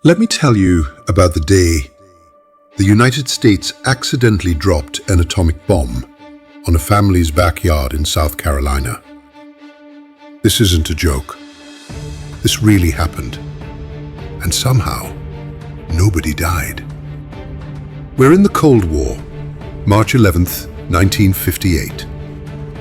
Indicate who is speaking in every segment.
Speaker 1: Let me tell you about the day the United States accidentally dropped an atomic bomb on a family's backyard in South Carolina. This isn't a joke. This really happened. And somehow, nobody died. We're in the Cold War, March 11th, 1958.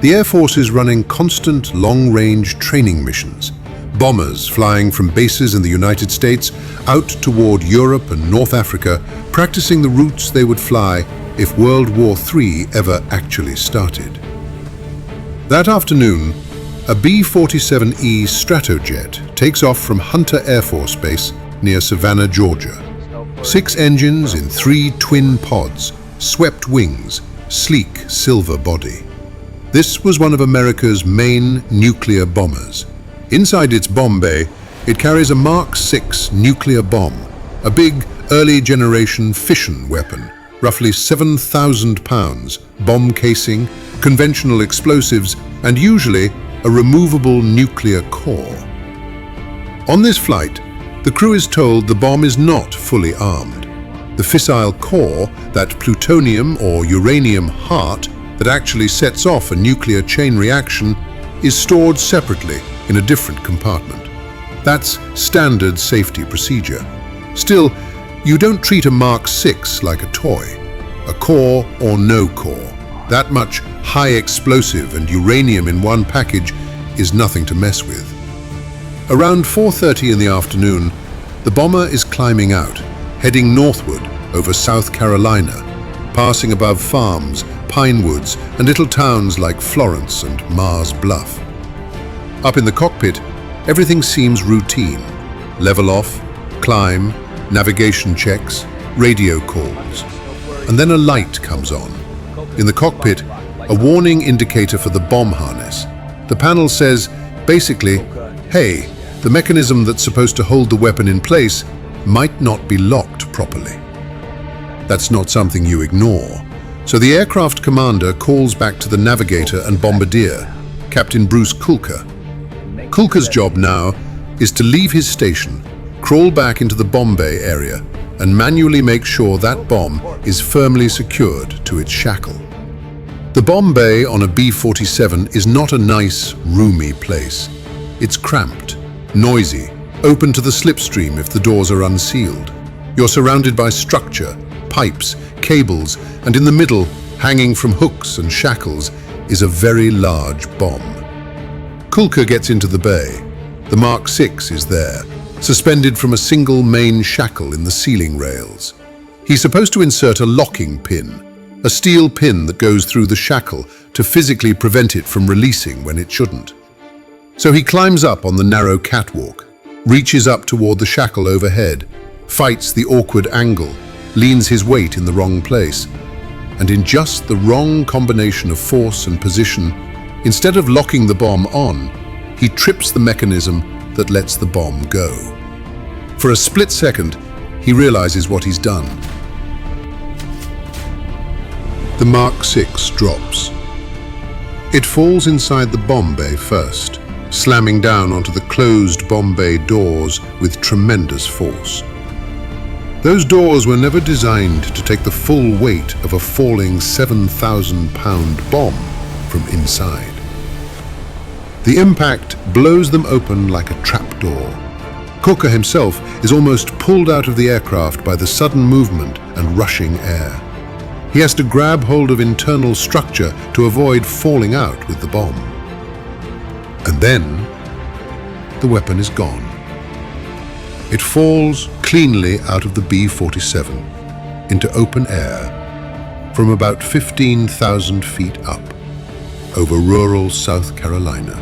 Speaker 1: The Air Force is running constant long-range training missions. Bombers flying from bases in the United States out toward Europe and North Africa, practicing the routes they would fly if World War III ever actually started. That afternoon, a B-47E Stratojet takes off from Hunter Air Force Base near Savannah, Georgia. 6 engines in 3 twin pods, swept wings, sleek silver body. This was one of America's main nuclear bombers. Inside its bomb bay, it carries a Mark 6 nuclear bomb, a big, early-generation fission weapon, roughly 7,000 pounds, bomb casing, conventional explosives, and usually a removable nuclear core. On this flight, the crew is told the bomb is not fully armed. The fissile core, that plutonium or uranium heart that actually sets off a nuclear chain reaction, is stored separately in a different compartment. That's standard safety procedure. Still, you don't treat a Mark 6 like a toy. A core or no core. That much high explosive and uranium in one package is nothing to mess with. Around 4:30 in the afternoon, the bomber is climbing out, heading northward over South Carolina, passing above farms, pine woods, and little towns like Florence and Mars Bluff. Up in the cockpit, everything seems routine. Level off, climb, navigation checks, radio calls. And then a light comes on. In the cockpit, a warning indicator for the bomb harness. The panel says, basically, hey, the mechanism that's supposed to hold the weapon in place might not be locked properly. That's not something you ignore. So the aircraft commander calls back to the navigator and bombardier, Captain Bruce Kulka. Kulka's job now is to leave his station, crawl back into the bomb bay area, and manually make sure that bomb is firmly secured to its shackle. The bomb bay on a B-47 is not a nice, roomy place. It's cramped, noisy, open to the slipstream if the doors are unsealed. You're surrounded by structure, pipes, cables, and in the middle, hanging from hooks and shackles, is a very large bomb. Kulka gets into the bay. The Mark 6 is there, suspended from a single main shackle in the ceiling rails. He's supposed to insert a locking pin, a steel pin that goes through the shackle to physically prevent it from releasing when it shouldn't. So he climbs up on the narrow catwalk, reaches up toward the shackle overhead, fights the awkward angle, leans his weight in the wrong place, and in just the wrong combination of force and position, instead of locking the bomb on, he trips the mechanism that lets the bomb go. For a split second, he realizes what he's done. The Mark 6 drops. It falls inside the bomb bay first, slamming down onto the closed bomb bay doors with tremendous force. Those doors were never designed to take the full weight of a falling 7,000-pound bomb from inside. The impact blows them open like a trapdoor. Kulka himself is almost pulled out of the aircraft by the sudden movement and rushing air. He has to grab hold of internal structure to avoid falling out with the bomb. And then, the weapon is gone. It falls cleanly out of the B-47 into open air from about 15,000 feet up over rural South Carolina.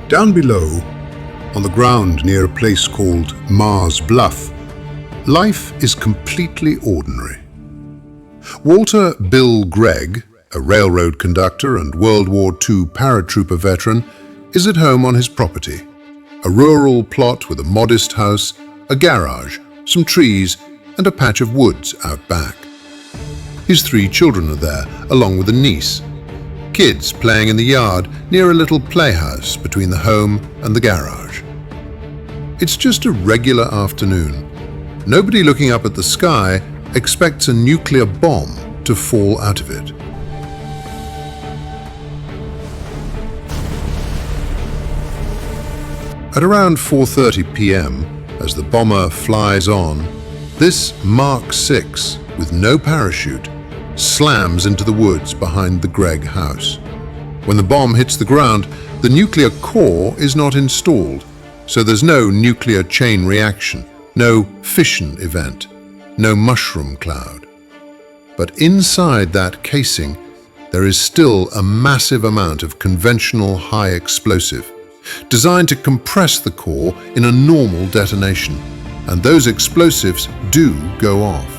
Speaker 1: Down below, on the ground near a place called Mars Bluff, life is completely ordinary. Walter Bill Gregg, a railroad conductor and World War II paratrooper veteran, is at home on his property. A rural plot with a modest house, a garage, some trees, and a patch of woods out back. His 3 children are there, along with a niece. Kids playing in the yard near a little playhouse between the home and the garage. It's just a regular afternoon. Nobody looking up at the sky expects a nuclear bomb to fall out of it. At around 4:30 p.m., as the bomber flies on, this Mark 6, with no parachute, slams into the woods behind the Gregg house. When the bomb hits the ground, the nuclear core is not installed, so there's no nuclear chain reaction, no fission event, no mushroom cloud. But inside that casing, there is still a massive amount of conventional high explosive, designed to compress the core in a normal detonation, and those explosives do go off.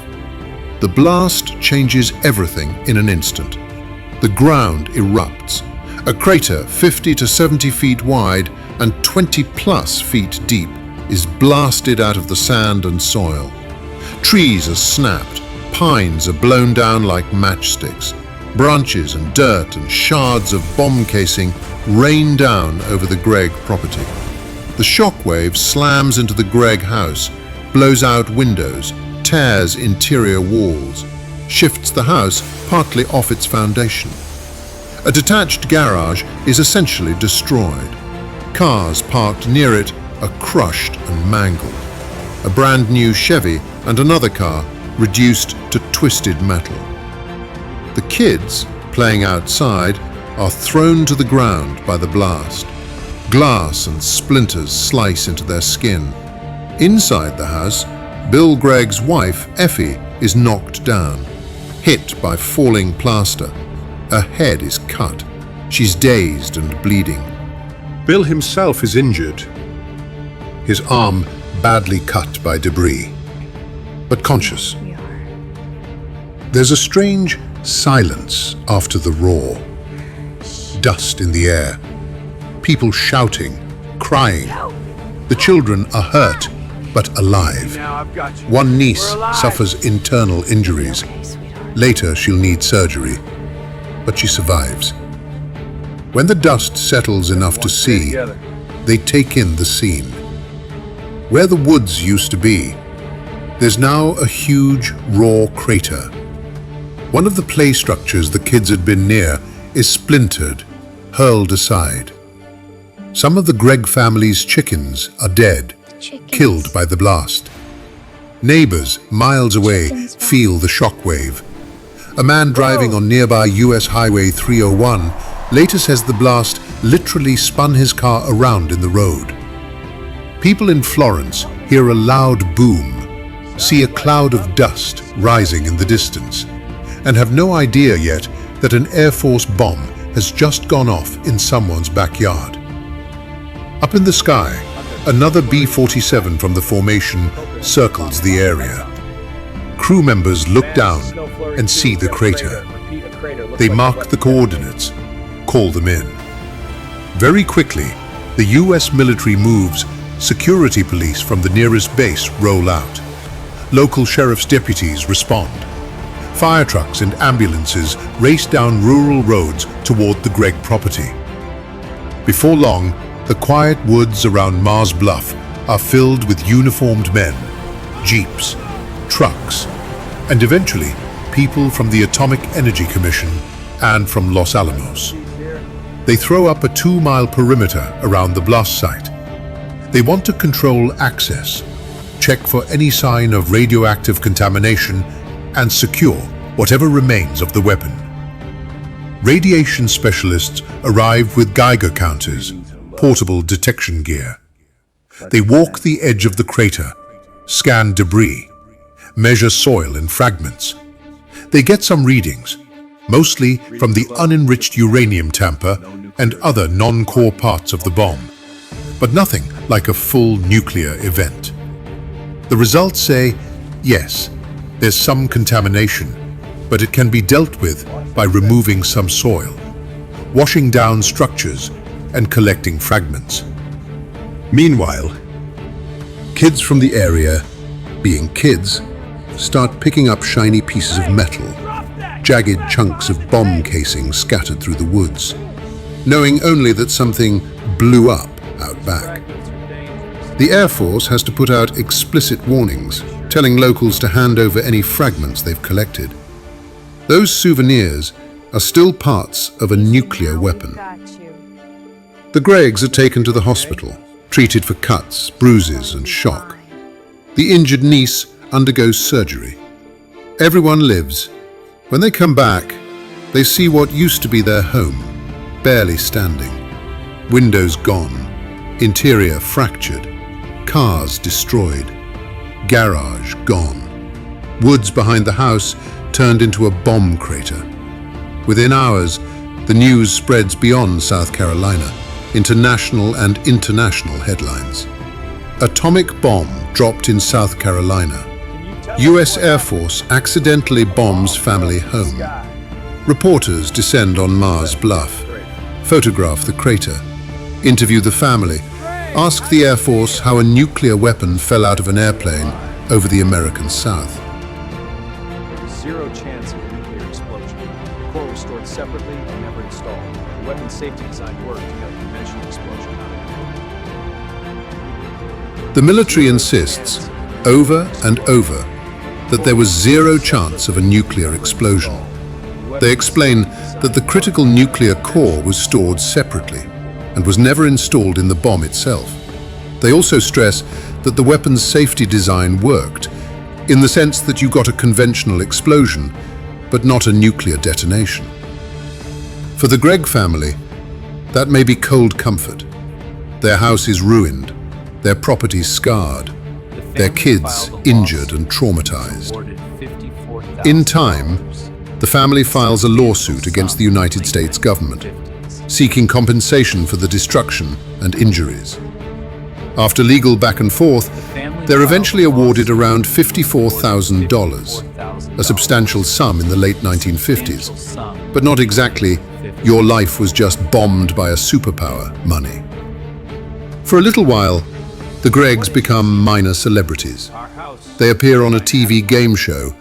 Speaker 1: The blast changes everything in an instant. The ground erupts. A crater 50 to 70 feet wide and 20 plus feet deep is blasted out of the sand and soil. Trees are snapped, pines are blown down like matchsticks. Branches and dirt and shards of bomb casing rain down over the Gregg property. The shockwave slams into the Gregg house, blows out windows, tears interior walls, shifts the house partly off its foundation. A detached garage is essentially destroyed. Cars parked near it are crushed and mangled. A brand new Chevy and another car reduced to twisted metal. The kids, playing outside, are thrown to the ground by the blast. Glass and splinters slice into their skin. Inside the house, Bill Gregg's wife, Effie, is knocked down, hit by falling plaster. Her head is cut. She's dazed and bleeding. Bill himself is injured, his arm badly cut by debris, but conscious. There's a strange silence after the roar. Dust in the air. People shouting, crying. The children are hurt, but alive. One niece suffers internal injuries. Later, she'll need surgery, but she survives. When the dust settles enough to see, they take in the scene. Where the woods used to be, there's now a huge, raw crater. One of the play structures the kids had been near is splintered, hurled aside. Some of the Gregg family's chickens are dead, killed by the blast. Neighbors miles away feel the shockwave. A man driving on nearby US Highway 301 later says the blast literally spun his car around in the road. People in Florence hear a loud boom, see a cloud of dust rising in the distance, and have no idea yet that an Air Force bomb has just gone off in someone's backyard. Up in the sky, another B-47 from the formation circles the area. Crew members look down and see the crater. They mark the coordinates, call them in. Very quickly, the US military moves. Security police from the nearest base roll out. Local sheriff's deputies respond. Fire trucks and ambulances race down rural roads toward the Gregg property. Before long, the quiet woods around Mars Bluff are filled with uniformed men, jeeps, trucks, and eventually people from the Atomic Energy Commission and from Los Alamos. They throw up a 2-mile perimeter around the blast site. They want to control access, check for any sign of radioactive contamination, and secure whatever remains of the weapon. Radiation specialists arrive with Geiger counters, portable detection gear. They walk the edge of the crater, scan debris, measure soil and fragments. They get some readings, mostly from the unenriched uranium tamper and other non-core parts of the bomb, but nothing like a full nuclear event. The results say, yes, there's some contamination, but it can be dealt with by removing some soil, washing down structures, and collecting fragments. Meanwhile, kids from the area, being kids, start picking up shiny pieces of metal, jagged chunks of bomb casing scattered through the woods, knowing only that something blew up out back. The Air Force has to put out explicit warnings, telling locals to hand over any fragments they've collected. Those souvenirs are still parts of a nuclear weapon. The Greggs are taken to the hospital, treated for cuts, bruises, and shock. The injured niece undergoes surgery. Everyone lives. When they come back, they see what used to be their home, barely standing. Windows gone, interior fractured, cars destroyed, garage gone. Woods behind the house turned into a bomb crater. Within hours, the news spreads beyond South Carolina into national and international headlines. Atomic bomb dropped in South Carolina. US Air Force accidentally bombs family home. Reporters descend on Mars Bluff, photograph the crater, interview the family, ask the Air Force how a nuclear weapon fell out of an airplane over the American South.
Speaker 2: There was zero chance of a nuclear explosion. The core was stored separately and never installed. The weapon safety design worked to have a conventional explosion out of it.
Speaker 1: The military insists, over and over, that there was zero chance of a nuclear explosion. They explain that the critical nuclear core was stored separately and was never installed in the bomb itself. They also stress that the weapon's safety design worked, in the sense that you got a conventional explosion, but not a nuclear detonation. For the Gregg family, that may be cold comfort. Their house is ruined, their property scarred, their kids injured and traumatized. In time, the family files a lawsuit against the United States government, seeking compensation for the destruction and injuries. After legal back and forth, they're eventually awarded around $54,000, a substantial sum in the late 1950s, but not exactly "your life was just bombed by a superpower" money. For a little while, the Greggs become minor celebrities. They appear on a TV game show,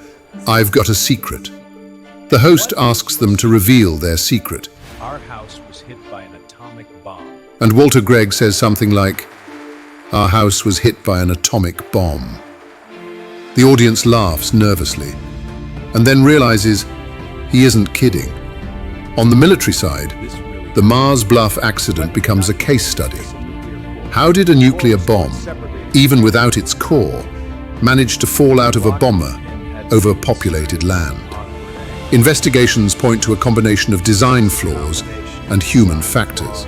Speaker 1: I've Got a Secret. The host asks them to reveal their secret.
Speaker 2: Our house was hit by an atomic bomb.
Speaker 1: And Walter Gregg says something like, "Our house was hit by an atomic bomb." The audience laughs nervously, and then realizes he isn't kidding. On the military side, the Mars Bluff accident becomes a case study. How did a nuclear bomb, even without its core, manage to fall out of a bomber over populated land? Investigations point to a combination of design flaws and human factors.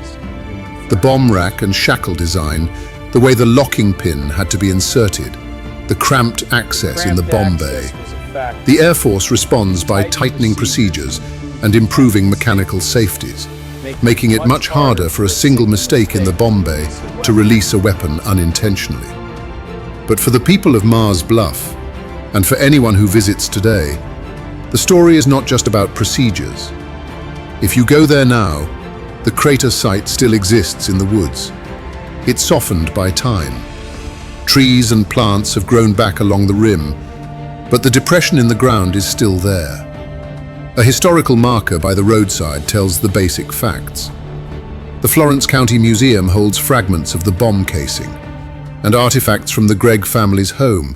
Speaker 1: The bomb rack and shackle design, the way the locking pin had to be inserted, the cramped access in the bomb bay. The Air Force responds by tightening procedures and improving mechanical safeties, making it much harder for a single mistake in the bomb bay to release a weapon unintentionally. But for the people of Mars Bluff, and for anyone who visits today, the story is not just about procedures. If you go there now, the crater site still exists in the woods. It's softened by time. Trees and plants have grown back along the rim, but the depression in the ground is still there. A historical marker by the roadside tells the basic facts. The Florence County Museum holds fragments of the bomb casing and artifacts from the Gregg family's home,